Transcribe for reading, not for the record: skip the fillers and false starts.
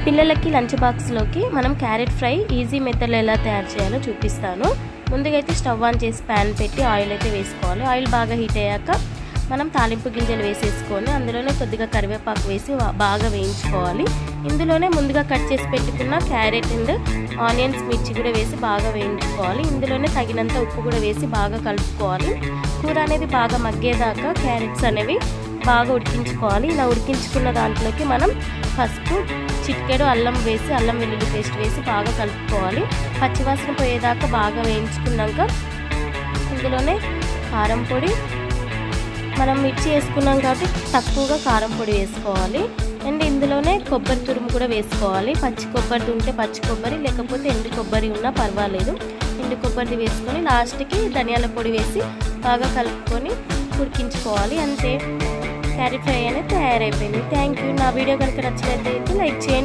పిల్లలకి లంచ్ బాక్స్లోకి మనం క్యారెట్ ఫ్రై ఈజీ మెథడ్లో ఎలా తయారు చేయాలో చూపిస్తాను. ముందుగా అయితే స్టవ్ ఆన్ చేసి ప్యాన్ పెట్టి ఆయిల్ అయితే వేసుకోవాలి. ఆయిల్ బాగా హీట్ అయ్యాక మనం తాలింపు గింజలు వేసేసుకొని అందులోనే కొద్దిగా కరివేపాకు వేసి బాగా వేయించుకోవాలి. ఇందులోనే ముందుగా కట్ చేసి పెట్టుకున్న క్యారెట్ అండ్ ఆనియన్స్, మిర్చి కూడా వేసి బాగా వేయించుకోవాలి. ఇందులోనే తగినంత ఉప్పు కూడా వేసి బాగా కలుపుకోవాలి. కూర అనేది బాగా మగ్గేదాకా క్యారెట్స్ అనేవి బాగా ఉడికించుకోవాలి. ఇలా ఉడికించుకున్న దాంట్లోకి మనం పసుపు, చిటికెడు అల్లం వేసి అల్లం వెల్లుల్లి పేస్ట్ వేసి బాగా కలుపుకోవాలి. పచ్చివాసన పోయేదాకా బాగా వేయించుకున్నాక ఇందులోనే కారం పొడి, మనం మిర్చి వేసుకున్నాం కాబట్టి తక్కువగా కారం పొడి వేసుకోవాలి. అండ్ ఇందులోనే కొబ్బరి తురుము కూడా వేసుకోవాలి. పచ్చి కొబ్బరి ఉంటే పచ్చి కొబ్బరి, లేకపోతే ఎండు కొబ్బరి ఉన్నా పర్వాలేదు. ఎండు కొబ్బరి వేసుకొని లాస్ట్కి ధనియాల పొడి వేసి బాగా కలుపుకొని ఉడికించుకోవాలి. అంతే, క్యారెట్ ఫ్రై అనేది తయారైపోయింది. Thank you. నా వీడియో కనుక నచ్చినట్లయితే లైక్ చేయండి.